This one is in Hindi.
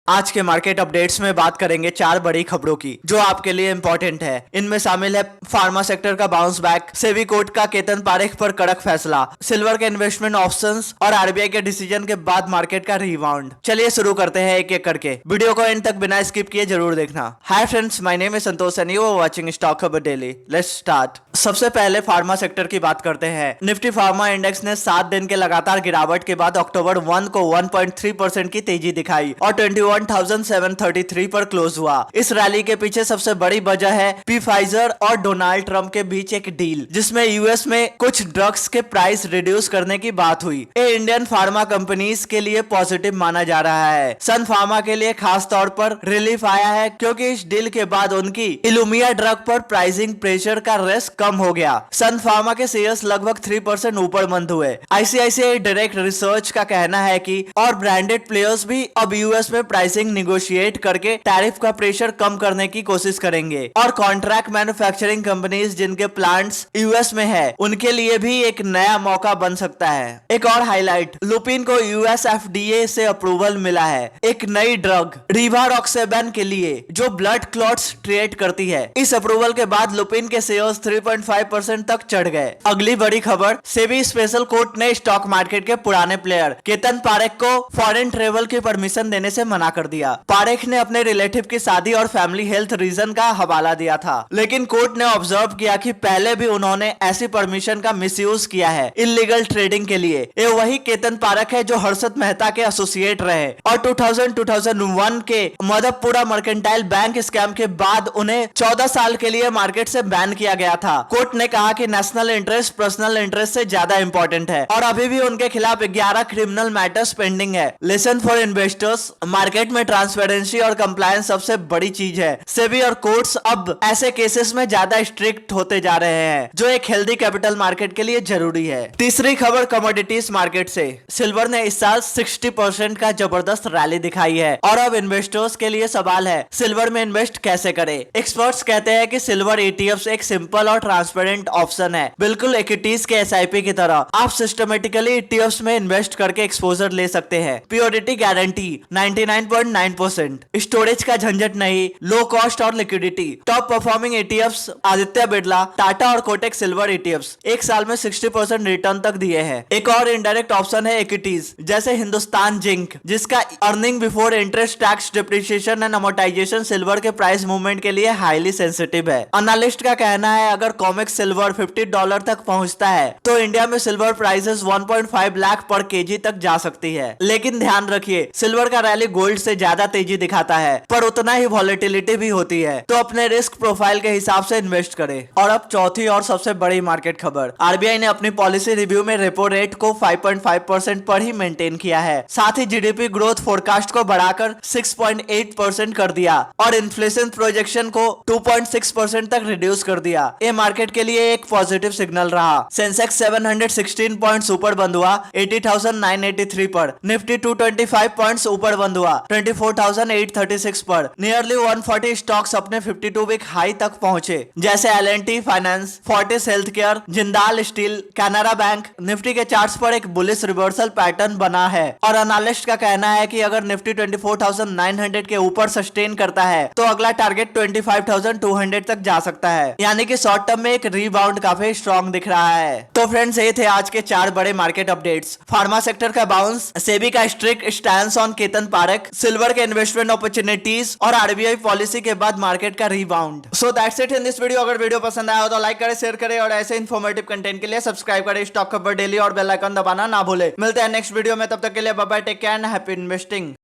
आज के मार्केट अपडेट्स में बात करेंगे चार बड़ी खबरों की जो आपके लिए इंपॉर्टेंट है। इनमें शामिल है फार्मा सेक्टर का बाउंस बैक, सेबी कोर्ट का केतन पारेख पर कड़क फैसला, सिल्वर के इन्वेस्टमेंट ऑप्शंस और आरबीआई के डिसीजन के बाद मार्केट का रिबाउंड। चलिए शुरू करते हैं एक एक करके। वीडियो को एंड तक बिना स्किप किए जरूर देखना। Hi friends, my name is Santosh and you are watching stock Khabar daily. Let's start. सबसे पहले फार्मा सेक्टर की बात करते हैं। निफ्टी फार्मा इंडेक्स ने 7 दिन के लगातार गिरावट के बाद अक्टूबर 1 को 1.3% की तेजी दिखाई और 21,733 पर क्लोज हुआ। इस रैली के पीछे सबसे बड़ी वजह है फाइजर और डोनाल्ड ट्रंप के बीच एक डील जिसमें यूएस में कुछ ड्रग्स के प्राइस रिड्यूस करने की बात हुई। ये इंडियन फार्मा कंपनीज के लिए पॉजिटिव माना जा रहा है। सन फार्मा के लिए खास तौर पर रिलीफ आया है क्योंकि इस डील के बाद उनकी इलुमिया ड्रग पर प्राइसिंग प्रेशर का रिस्क कम हो गया। सन फार्मा के शेयर्स लगभग 3% ऊपर बंद हुए। आईसीआईसीआई डायरेक्ट रिसर्च का कहना है कि और ब्रांडेड प्लेयर्स भी अब यूएस में प्राइसिंग निगोशिएट करके टैरिफ का प्रेशर कम करने की कोशिश करेंगे और कॉन्ट्रैक्ट मैन्युफैक्चरिंग कंपनीज जिनके प्लांट्स यूएस में है उनके लिए भी एक नया मौका बन सकता है। एक और हाईलाइट, लुपिन को यूएस एफडीए से अप्रूवल मिला है एक नई ड्रग रिवारोक्सेबन के लिए जो ब्लड क्लॉट्स ट्रीट करती है। इस अप्रूवल के बाद लुपिन के शेयर्स 3.5% तक चढ़ गए। अगली बड़ी खबर, सेबी स्पेशल कोर्ट ने स्टॉक मार्केट के पुराने प्लेयर केतन पारेख को फॉरेन ट्रेवल की परमिशन देने से मना कर दिया। पारेख ने अपने रिलेटिव की शादी और फैमिली हेल्थ रीजन का हवाला दिया था, लेकिन कोर्ट ने ऑब्जर्व किया कि पहले भी उन्होंने ऐसी परमिशन का मिसयूज किया है इलीगल ट्रेडिंग के लिए। ये वही केतन पारेख है जो हर्षद मेहता के एसोसिएट रहे और 2001 के मधुपुरा मर्केंटाइल बैंक स्कैम के बाद उन्हें 14 साल के लिए मार्केट से बैन किया गया था। कोर्ट ने कहा कि नेशनल इंटरेस्ट पर्सनल इंटरेस्ट से ज्यादा इंपॉर्टेंट है और अभी भी उनके खिलाफ 11 क्रिमिनल मैटर्स पेंडिंग है। लेसन फॉर इन्वेस्टर्स, मार्केट में ट्रांसपेरेंसी और कंप्लायंस सबसे बड़ी चीज है। सेबी और कोर्ट्स अब ऐसे केसेस में ज्यादा स्ट्रिक्ट होते जा रहे हैं जो एक हेल्दी कैपिटल मार्केट के लिए जरूरी है। तीसरी खबर कमोडिटीज मार्केट से। सिल्वर ने इस साल 60% का जबरदस्त रैली दिखाई है और अब इन्वेस्टर्स के लिए सवाल है सिल्वर में इन्वेस्ट कैसे करें। एक्सपर्ट्स कहते हैं कि सिल्वर ईटीएफ्स एक सिंपल और ट्रांसपेरेंट ऑप्शन है, बिल्कुल इक्विटीज के एसआईपी की तरह। आप सिस्टमेटिकली ईटीएफ्स में इन्वेस्ट करके एक्सपोजर ले सकते हैं। प्योरिटी गारंटी 99.9%, स्टोरेज का झंझट नहीं, लो कॉस्ट और liquidity. Top performing ETFs Aditya Birla, Tata और कोटेक सिल्वर ईटीएफ्स एक साल में 60% रिटर्न तक दिए हैं। एक और इनडायरेक्ट ऑप्शन है इक्विटीज जैसे हिंदुस्तान जिंक जिसका earning before interest tax depreciation and amortisation silver के प्राइस मूवमेंट के लिए हाईली सेंसिटिव है। एनालिस्ट का कहना है अगर कॉमेक्स सिल्वर $50 तक पहुंचता है तो इंडिया में सिल्वर प्राइसेस 1.5 लाख पर केजी तक जा सकती है। लेकिन ध्यान रखिए, सिल्वर का रैली गोल्ड से ज्यादा तेजी दिखाता है पर उतना ही वॉलेटिलिटी भी होती है, तो अपने रिस्क प्रोफाइल के हिसाब से इन्वेस्ट करें। और अब चौथी और सबसे बड़ी मार्केट खबर, आरबीआई ने अपनी पॉलिसी रिव्यू में रेपो रेट को 5.5% पर ही मेंटेन किया है। साथ ही जीडीपी ग्रोथ फोरकास्ट को बढ़ाकर 6.8% कर दिया और इन्फ्लेशन प्रोजेक्शन को 2.6% तक रिड्यूस कर दिया। ये मार्केट के लिए एक पॉजिटिव सिग्नल रहा। सेंसेक्स 716 पॉइंट्स ऊपर बंद हुआ 80,983 पर। निफ्टी 225 पॉइंट्स ऊपर बंद हुआ 24,836 पर। नियरली 140 स्टॉक्स अपने 52 वीक हाई तक पहुंचे जैसे L&T finance, Fortis health care, Jindal steel, Canara bank. Nifty के चार्ट्स पर एक बुलिश रिवर्सल पैटर्न बना है और एनालिस्ट का कहना है कि अगर निफ्टी 24,900 के ऊपर सस्टेन करता है तो अगला टारगेट 25,200 तक जा सकता है, यानी कि शॉर्ट टर्म में एक रीबाउंड काफी स्ट्रॉन्ग दिख रहा है। तो फ्रेंड्स, ये थे आज के 4 बड़े मार्केट अपडेट्स। फार्मा सेक्टर का बाउंस, सेबी का strict stance on Ketan Parekh, silver के इन्वेस्टमेंट अपॉर्चुनिटीज और आरबीआई पॉलिसी के बाद मार्केट का rebound. So that's it in this video. अगर वीडियो पसंद आया हो तो लाइक करें, शेयर करें और ऐसे इन्फॉर्मेटिव कंटेंट के लिए सब्सक्राइब करें स्टॉक खबर डेली और बेल आइकन दबाना ना भूले। मिलते हैं नेक्स्ट वीडियो में, तब तक के लिए bye bye, take care and happy investing.